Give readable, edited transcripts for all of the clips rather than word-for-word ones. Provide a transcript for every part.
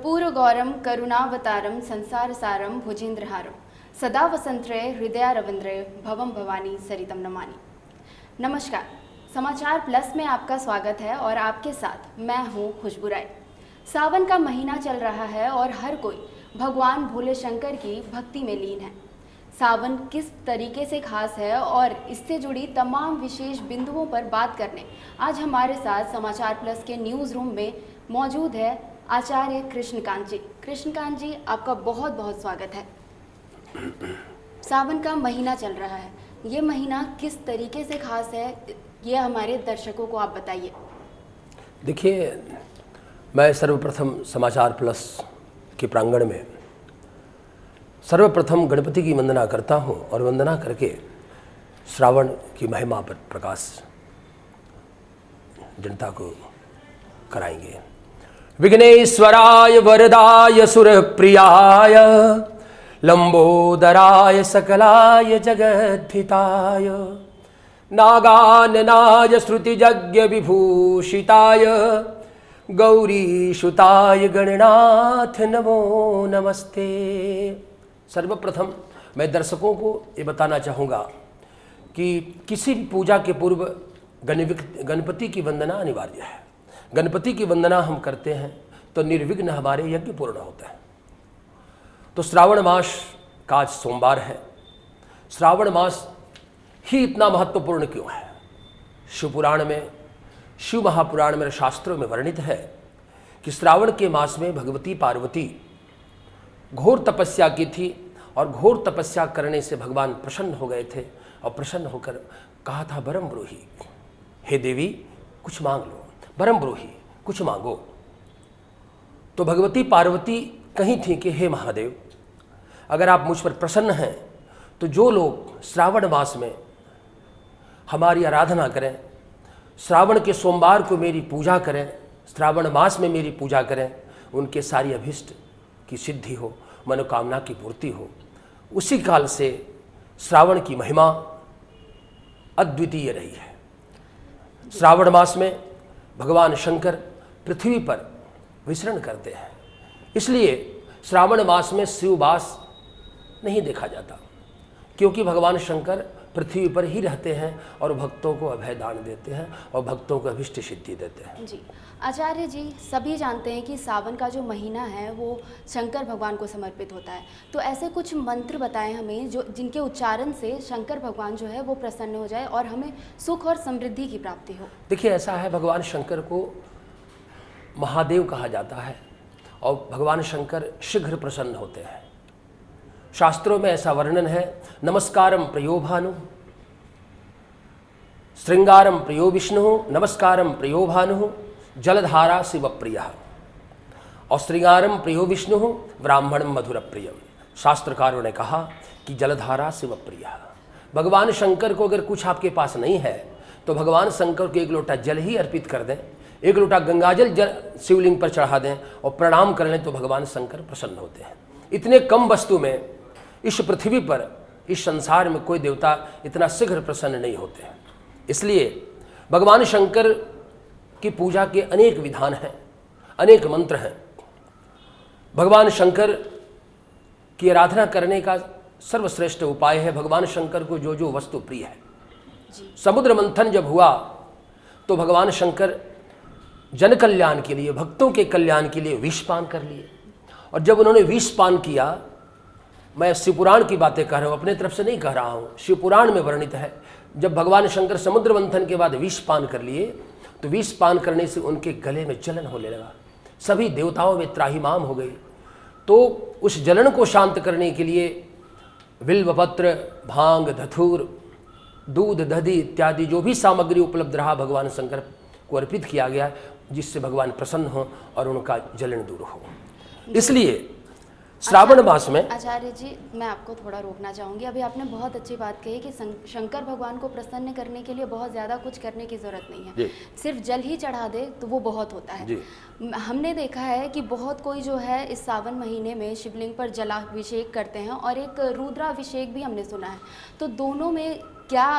कर्पूर गौरम करुणावतारम संसार सारम भुजेन्द्रहारम सदा वसंतरे हृदय रविंद्रे भवम भवानी सरितम नमानि। नमस्कार, समाचार प्लस में आपका स्वागत है और आपके साथ मैं हूँ खुशबू राय। सावन का महीना चल रहा है और हर कोई भगवान भोले शंकर की भक्ति में लीन है। सावन किस तरीके से खास है और इससे जुड़ी तमाम विशेष बिंदुओं पर बात करने आज हमारे साथ समाचार प्लस के न्यूज़ रूम में मौजूद है आचार्य कृष्णकांत जी। कृष्णकांत जी, आपका बहुत बहुत स्वागत है। सावन का महीना चल रहा है, ये महीना किस तरीके से खास है, ये हमारे दर्शकों को आप बताइए। देखिए, मैं सर्वप्रथम समाचार प्लस के प्रांगण में सर्वप्रथम गणपति की वंदना करता हूँ और वंदना करके श्रावण की महिमा पर प्रकाश जनता को कराएंगे। विघ्नेश्वराय वरदाय सुरप्रियाय लंबोदराय सकलाय जगद्धिताय नागाननाय श्रुतिजज्ञ विभूषिताय गौरीसुताय गणनाथ नमो नमस्ते। सर्वप्रथम मैं दर्शकों को ये बताना चाहूँगा कि किसी भी पूजा के पूर्व गणपति की वंदना अनिवार्य है। गणपति की वंदना हम करते हैं तो निर्विघ्न हमारे यज्ञ पूर्ण होता है। तो श्रावण मास का आज सोमवार है। श्रावण मास ही इतना महत्वपूर्ण क्यों है? शिवपुराण में, शिव महापुराण में, शास्त्रों में वर्णित है कि श्रावण के मास में भगवती पार्वती घोर तपस्या की थी और घोर तपस्या करने से भगवान प्रसन्न हो गए थे और प्रसन्न होकर कहा था वरम ब्रूहि, हे देवी कुछ मांग लो, वरम ब्रूहि कुछ मांगो। तो भगवती पार्वती कहीं थी कि हे महादेव, अगर आप मुझ पर प्रसन्न हैं तो जो लोग श्रावण मास में हमारी आराधना करें, श्रावण के सोमवार को मेरी पूजा करें, श्रावण मास में मेरी पूजा करें, उनके सारी अभीष्ट की सिद्धि हो, मनोकामना की पूर्ति हो। उसी काल से श्रावण की महिमा अद्वितीय रही है। श्रावण मास में भगवान शंकर पृथ्वी पर विचरण करते हैं, इसलिए श्रावण मास में शिववास नहीं देखा जाता, क्योंकि भगवान शंकर पृथ्वी पर ही रहते हैं और भक्तों को अभय दान देते हैं और भक्तों को अभिष्ट सिद्धि देते हैं। जी आचार्य जी, सभी जानते हैं कि सावन का जो महीना है वो शंकर भगवान को समर्पित होता है, तो ऐसे कुछ मंत्र बताएं हमें जो जिनके उच्चारण से शंकर भगवान जो है वो प्रसन्न हो जाए और हमें सुख और समृद्धि की प्राप्ति हो। देखिए, ऐसा है, भगवान शंकर को महादेव कहा जाता है और भगवान शंकर शीघ्र प्रसन्न होते हैं। शास्त्रों में ऐसा वर्णन है, नमस्कारम प्रियो भानु, श्रृंगारम प्रियो विष्णु, नमस्कारम प्रियो भानु, जलधारा शिव प्रिय और श्रृंगारम प्रियो विष्णु, ब्राह्मणम मधुर प्रियम। शास्त्रकारों ने कहा कि जलधारा शिव प्रिय। भगवान शंकर को अगर कुछ आपके पास नहीं है तो भगवान शंकर को एक लोटा जल ही अर्पित कर दें, एक लोटा गंगाजल शिवलिंग पर चढ़ा दें और प्रणाम कर लें तो भगवान शंकर प्रसन्न होते हैं। इतने कम वस्तु में इस पृथ्वी पर, इस संसार में कोई देवता इतना शीघ्र प्रसन्न नहीं होते हैं। इसलिए भगवान शंकर की पूजा के अनेक विधान हैं, अनेक मंत्र हैं। भगवान शंकर की आराधना करने का सर्वश्रेष्ठ उपाय है भगवान शंकर को जो जो वस्तु प्रिय है। समुद्र मंथन जब हुआ तो भगवान शंकर जन कल्याण के लिए, भक्तों के कल्याण के लिए विष पान कर लिए, और जब उन्होंने विष पान किया, मैं शिवपुराण की बातें कह रहा हूँ, अपने तरफ से नहीं कह रहा हूँ, शिवपुराण में वर्णित है, जब भगवान शंकर समुद्र मंथन के बाद विष पान कर लिए तो विष पान करने से उनके गले में जलन होने लगा, सभी देवताओं में त्राहिमाम हो गई। तो उस जलन को शांत करने के लिए बिल्वपत्र, भांग, धतूर, दूध, दधी इत्यादि जो भी सामग्री उपलब्ध रहा भगवान शंकर को अर्पित किया गया, जिससे भगवान प्रसन्न हो और उनका जलन दूर हो। इसलिए श्रावण मास में आचार्य जी, मैं आपको थोड़ा रोकना चाहूँगी। अभी आपने बहुत अच्छी बात कही कि शंकर भगवान को प्रसन्न करने के लिए बहुत ज़्यादा कुछ करने की ज़रूरत नहीं है, सिर्फ जल ही चढ़ा दे तो वो बहुत होता है। हमने देखा है कि बहुत कोई जो है इस सावन महीने में शिवलिंग पर जलाभिषेक करते हैं और एक रुद्राभिषेक भी हमने सुना है, तो दोनों में क्या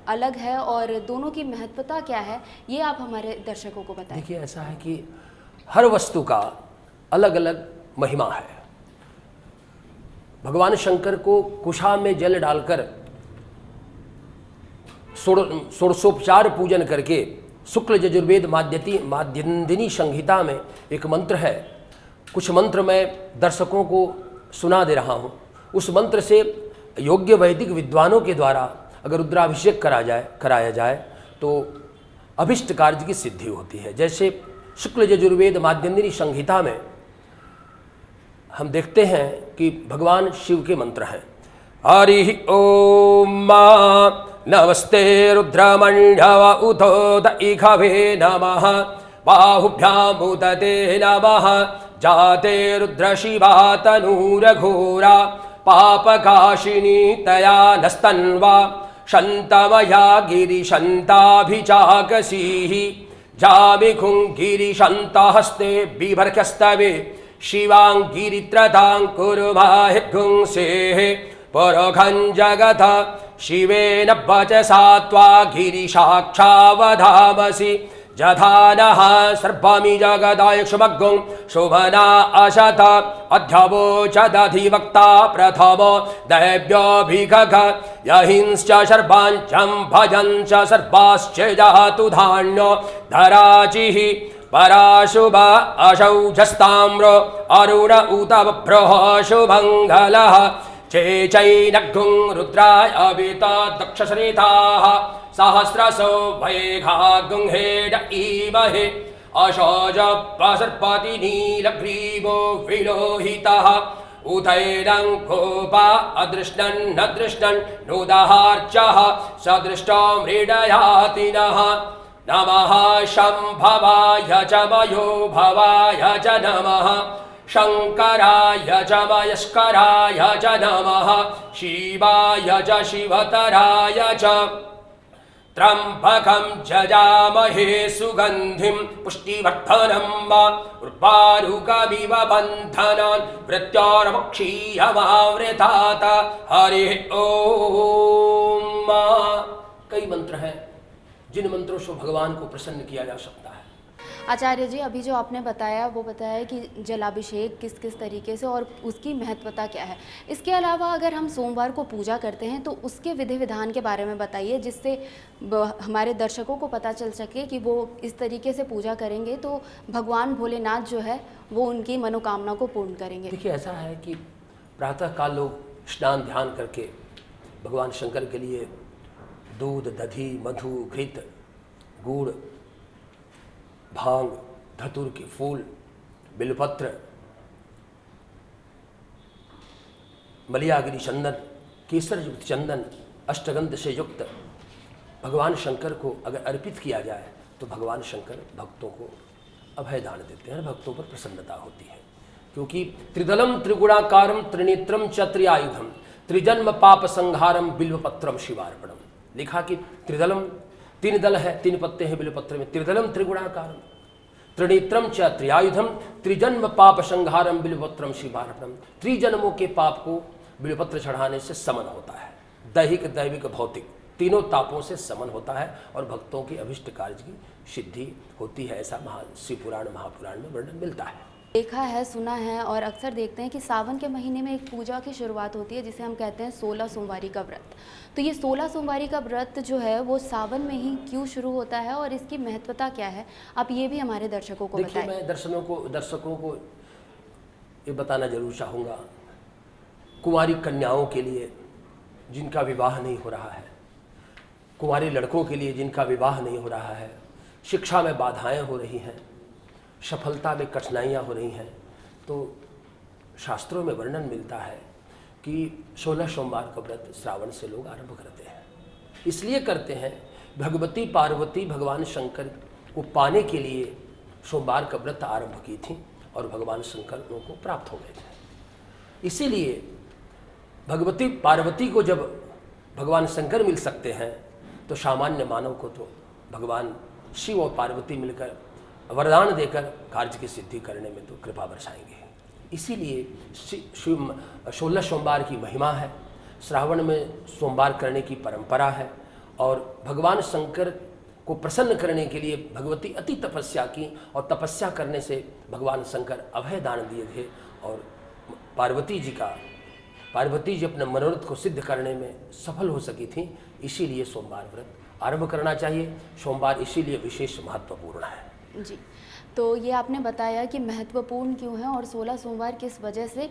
अलग है और दोनों की महत्वता क्या है, ये आप हमारे दर्शकों को बताएं। देखिए, ऐसा है कि हर वस्तु का अलग अलग महिमा है। भगवान शंकर को कुशा में जल डालकर षोडशोपचार पूजन करके शुक्ल यजुर्वेद माध्यन्दिनी संहिता में एक मंत्र है, कुछ मंत्र मैं दर्शकों को सुना दे रहा हूँ। उस मंत्र से योग्य वैदिक विद्वानों के द्वारा अगर रुद्राभिषेक कराया जाए तो अभिष्ट कार्य की सिद्धि होती है। जैसे शुक्ल यजुर्वेद माध्यन्दिनी संहिता में हम देखते हैं कि भगवान शिव के मंत्र हैं। हरि ओम नमस्ते रुद्रमण्डव उतोदइखवे नमः बाहुभ्याम उदते नमः जाते रुद्रशिवा तनूरघोरा पापकाशिनी तया नस्तन्वा शन्तमया गिरिशन्ताभिचाकसीः जामिखुं गिरिशन्तहस्ते बिभर्ख्यस्तवे शिवाङ्गिरित्रतां कुर्माहिगुंसेः परघं जगत शिवेन वचसा त्वा गिरिशाक्षावधामसि जधानः सर्वमि जगदायुष्मग्गुं शोभना अशत अध्यवोचदधिवक्ता प्रथमो दैव्योऽभिगग यहिंश्च सर्वाञ्चं भजन् च सर्वाश्च जातु धान्यो धराचिः पराशुभ अशौजस्ताम्रो अरुण उत बभ्रः शुभङ्गलः चैनग्गुं रुद्राय अविता दक्षश्रेताः सहस्रसो वैघागुं हेड ईमहे अशोज सर्पति नीलग्रीवो विलोहितः उथैनं गोपा अदृष्टन् नदृष्टन् नोदहार्चः सदृष्टो मृडयातिनः नमः शम्भवाय च मयो भवाय च नमः शंकराय च मयस्कराय च नमः शिवाय च शिवतराय च त्र्यम्बकं जजामहे सुगन्धिं पुष्टिवर्धनं उर्वारुकमिव बन्धनान् मृत्योर्मुक्षीयमावृतात् हरिः ओम। कई मंत्र हैं जिन मंत्रों से भगवान को प्रसन्न किया जा सकता है। आचार्य जी, अभी जो आपने बताया वो बताया कि जलाभिषेक किस किस तरीके से और उसकी महत्वता क्या है। इसके अलावा अगर हम सोमवार को पूजा करते हैं तो उसके विधि विधान के बारे में बताइए, जिससे हमारे दर्शकों को पता चल सके कि वो इस तरीके से पूजा करेंगे तो भगवान भोलेनाथ जो है वो उनकी मनोकामना को पूर्ण करेंगे। देखिए, ऐसा है कि प्रातःकाल लोग स्नान ध्यान करके भगवान शंकर के लिए दूध, दधी, मधु, घृत, गुड़, भांग, धतूर के फूल, बिल्वपत्र, मलियागिरी चंदन, केसर युक्त चंदन, अष्टगंध से युक्त भगवान शंकर को अगर अर्पित किया जाए तो भगवान शंकर भक्तों को अभय दान देते हैं, भक्तों पर प्रसन्नता होती है। क्योंकि त्रिदलम त्रिगुणाकारम त्रिनेत्रम च त्रियायुधम त्रिजन्म पाप संहारम बिल्वपत्रम शिवार्पणम। लिखा कि त्रिदलम, तीन दल है, तीन पत्ते हैं बिल्वपत्र में। त्रिदलम त्रिगुणाकारम त्रिनेत्रम च त्रियायुधम त्रिजन्म पाप संहारम बिल्वपत्रम शिवार्पणम। त्रिजन्मों के पाप को बिल्वपत्र चढ़ाने से समन होता है, दैहिक, दैविक, भौतिक तीनों तापों से समन होता है और भक्तों की अभिष्ट कार्य की सिद्धि होती है। ऐसा शिव पुराण, महापुराण में वर्णन मिलता है। देखा है, सुना है और अक्सर देखते हैं कि सावन के महीने में एक पूजा की शुरुआत होती है जिसे हम कहते हैं 16 सोमवारी का व्रत। तो ये 16 सोमवारी का व्रत जो है वो सावन में ही क्यों शुरू होता है और इसकी महत्वता क्या है, आप ये भी हमारे दर्शकों को बताएं। मैं दर्शकों को ये बताना जरूर चाहूँगा, कुंवारी कन्याओं के लिए जिनका विवाह नहीं हो रहा है, कुंवारी लड़कों के लिए जिनका विवाह नहीं हो रहा है, शिक्षा में बाधाएं हो रही हैं, सफलता में कठिनाइयाँ हो रही हैं, तो शास्त्रों में वर्णन मिलता है कि 16 सोमवार का व्रत श्रावण से लोग आरंभ करते हैं। इसलिए करते हैं, भगवती पार्वती भगवान शंकर को पाने के लिए सोमवार का व्रत आरंभ की थी और भगवान शंकर उनको प्राप्त हो गए थे। इसीलिए भगवती पार्वती को जब भगवान शंकर मिल सकते हैं तो सामान्य मानव को तो भगवान शिव और पार्वती मिलकर वरदान देकर कार्य की सिद्धि करने में तो कृपा बरसाएंगे। इसीलिए 16 सोमवार की महिमा है, श्रावण में सोमवार करने की परंपरा है और भगवान शंकर को प्रसन्न करने के लिए भगवती अति तपस्या की, और तपस्या करने से भगवान शंकर अभय दान दिए थे, और पार्वती जी अपने मनोरथ को सिद्ध करने में सफल हो सकी थी। इसीलिए सोमवार व्रत आरंभ करना चाहिए। सोमवार इसीलिए विशेष महत्वपूर्ण है। जी, तो ये आपने बताया कि महत्वपूर्ण क्यों है और 16 सोमवार किस वजह से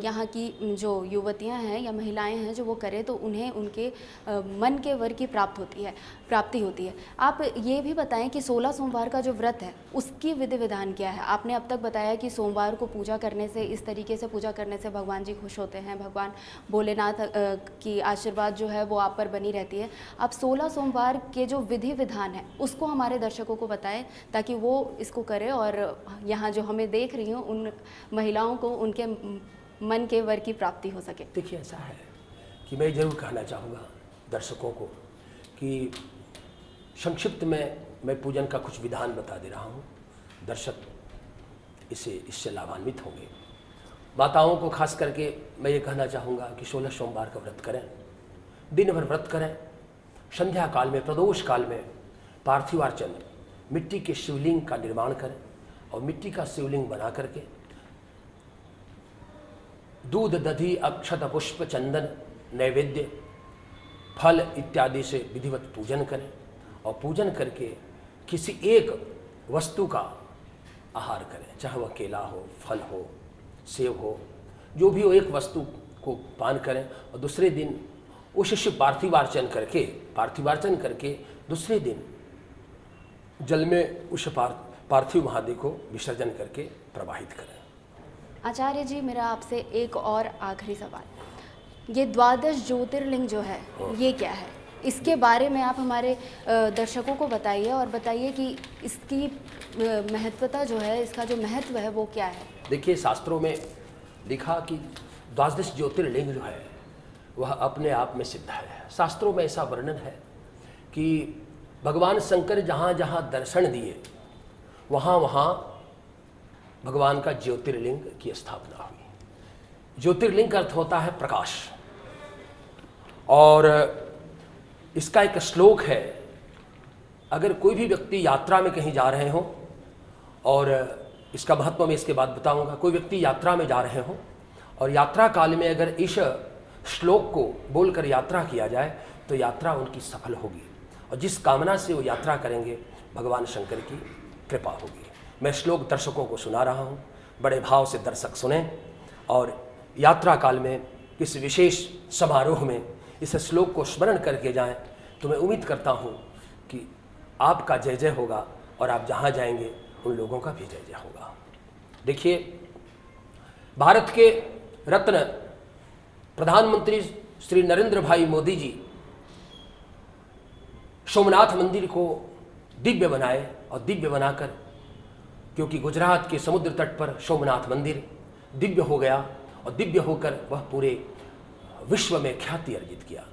यहाँ की जो युवतियाँ हैं या महिलाएं हैं जो वो करें तो उन्हें उनके मन के वर की प्राप्ति होती है। आप ये भी बताएं कि 16 सोमवार का जो व्रत है उसकी विधि विधान क्या है। आपने अब तक बताया कि सोमवार को पूजा करने से, इस तरीके से पूजा करने से भगवान जी खुश होते हैं, भगवान भोलेनाथ की आशीर्वाद जो है वो आप पर बनी रहती है। आप 16 सोमवार के जो विधि विधान है उसको हमारे दर्शकों को बताएं ताकि वो इसको करें और यहाँ जो हमें देख रही हूँ उन महिलाओं को उनके मन के वर की प्राप्ति हो सके। देखिए, ऐसा है कि मैं जरूर कहना चाहूँगा दर्शकों को कि संक्षिप्त में मैं पूजन का कुछ विधान बता दे रहा हूँ। दर्शक इससे लाभान्वित होंगे। माताओं को खास करके मैं ये कहना चाहूँगा कि 16 सोमवार का व्रत करें, दिन भर व्रत करें। संध्या काल में, प्रदोष काल में पार्थिवार्चन, मिट्टी के शिवलिंग का निर्माण करें और मिट्टी का शिवलिंग बना करके दूध, दधि, अक्षत, पुष्प, चंदन, नैवेद्य, फल इत्यादि से विधिवत पूजन करें और पूजन करके किसी एक वस्तु का आहार करें, चाहे वह केला हो, फल हो, सेब हो, जो भी हो, एक वस्तु को पान करें और दूसरे दिन उस शिव पार्थिवार्चन करके दूसरे दिन जल में उस पार्थिव महादेव को विसर्जन करके प्रवाहित करें। आचार्य जी, मेरा आपसे एक और आखिरी सवाल, ये 12 ज्योतिर्लिंग जो है ये क्या है? इसके बारे में आप हमारे दर्शकों को बताइए और बताइए कि इसकी महत्वता जो है, इसका जो महत्व है वो क्या है। देखिए, शास्त्रों में लिखा कि 12 ज्योतिर्लिंग जो है वह अपने आप में सिद्ध है। शास्त्रों में ऐसा वर्णन है कि भगवान शंकर जहाँ जहाँ दर्शन दिए वहाँ वहाँ भगवान का ज्योतिर्लिंग की स्थापना हुई। ज्योतिर्लिंग का अर्थ होता है प्रकाश, और इसका एक श्लोक है। अगर कोई भी व्यक्ति यात्रा में कहीं जा रहे हों, और इसका महत्व मैं इसके बाद बताऊंगा, कोई व्यक्ति यात्रा में जा रहे हों और यात्रा काल में अगर इस श्लोक को बोलकर यात्रा किया जाए तो यात्रा उनकी सफल होगी, और जिस कामना से वो यात्रा करेंगे भगवान शंकर की कृपा होगी। मैं श्लोक दर्शकों को सुना रहा हूँ, बड़े भाव से दर्शक सुने और यात्रा काल में किसी विशेष समारोह में इस श्लोक को स्मरण करके जाएं, तो मैं उम्मीद करता हूँ कि आपका जय जय होगा और आप जहाँ जाएंगे उन लोगों का भी जय जय होगा। देखिए, भारत के रत्न प्रधानमंत्री श्री नरेंद्र भाई मोदी जी सोमनाथ मंदिर को दिव्य बनाए, और दिव्य बनाकर, क्योंकि गुजरात के समुद्र तट पर सोमनाथ मंदिर दिव्य हो गया और दिव्य होकर वह पूरे विश्व में ख्याति अर्जित किया।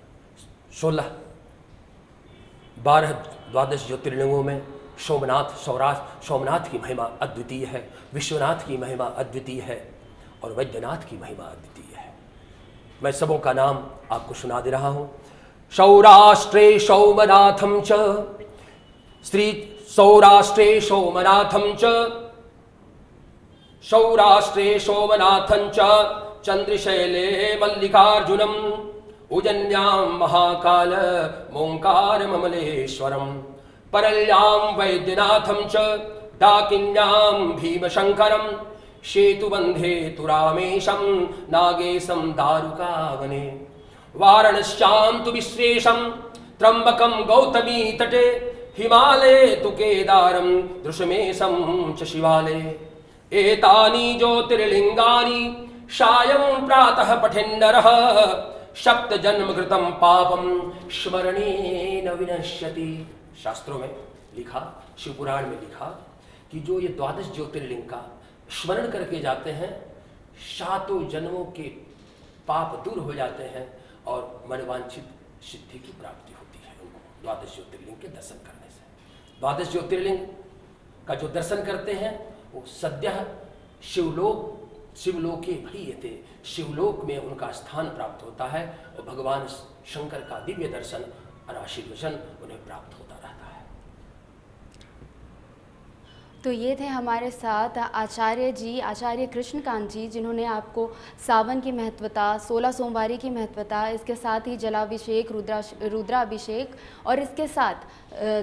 12 ज्योतिर्लिंगों में सोमनाथ की महिमा अद्वितीय है, विश्वनाथ की महिमा अद्वितीय है और वैद्यनाथ की महिमा अद्वितीय है। मैं सबों का नाम आपको सुना दे रहा हूँ। सौराष्ट्रे सोमनाथं च, सौराष्ट्रे सोमनाथं च, सौराष्ट्रे सोमनाथं च, चंद्रशैले मल्लिकार्जुनम, उजन्यां महाकाल मोंकार ममलेश्वरम, परल्यां वैद्यनाथं च, डाकिन्यां भीमशंकरम, सेतुबंधे तु रामेशं, नागेशं दारुकावने, वाराणस्यां तु विश्वेशं, त्र्यंबकं गौतमी तटे, हिमालये तु केदारं, दृशमेशं च शिवालये। एतानि ज्योतिर्लिंगानि सायं प्रातः पठेन्नरः, सप्तजन्मकृतं पापं स्मरणेन विनश्यति। शास्त्रों में लिखा, शिवपुराण में लिखा कि जो ये 12 ज्योतिर्लिंग का स्मरण करके जाते हैं, 7 जन्मों के पाप दूर हो जाते हैं और मनवांछित सिद्धि की प्राप्ति होती है उनको 12 ज्योतिर्लिंग के दर्शन करने से। 12 ज्योतिर्लिंग का जो दर्शन करते हैं वो सद्यः शिवलोके भीयते, शिवलोक में उनका स्थान प्राप्त होता है और भगवान शंकर का दिव्य दर्शन और आशीर्वचन उन्हें प्राप्त होता रहता है। तो ये थे हमारे साथ आचार्य जी, आचार्य कृष्णकांत जी, जिन्होंने आपको सावन की महत्वता, 16 सोमवारी की महत्वता, इसके साथ ही जलाभिषेक, रुद्राभिषेक और इसके साथ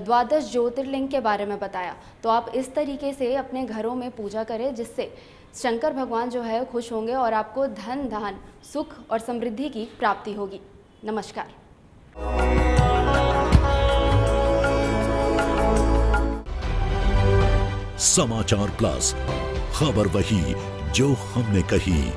द्वादश ज्योतिर्लिंग के बारे में बताया। तो आप इस तरीके से अपने घरों में पूजा करें, जिससे शंकर भगवान जो है खुश होंगे और आपको धन धान, सुख और समृद्धि की प्राप्ति होगी। नमस्कार। समाचार प्लस, खबर वही जो हमने कही।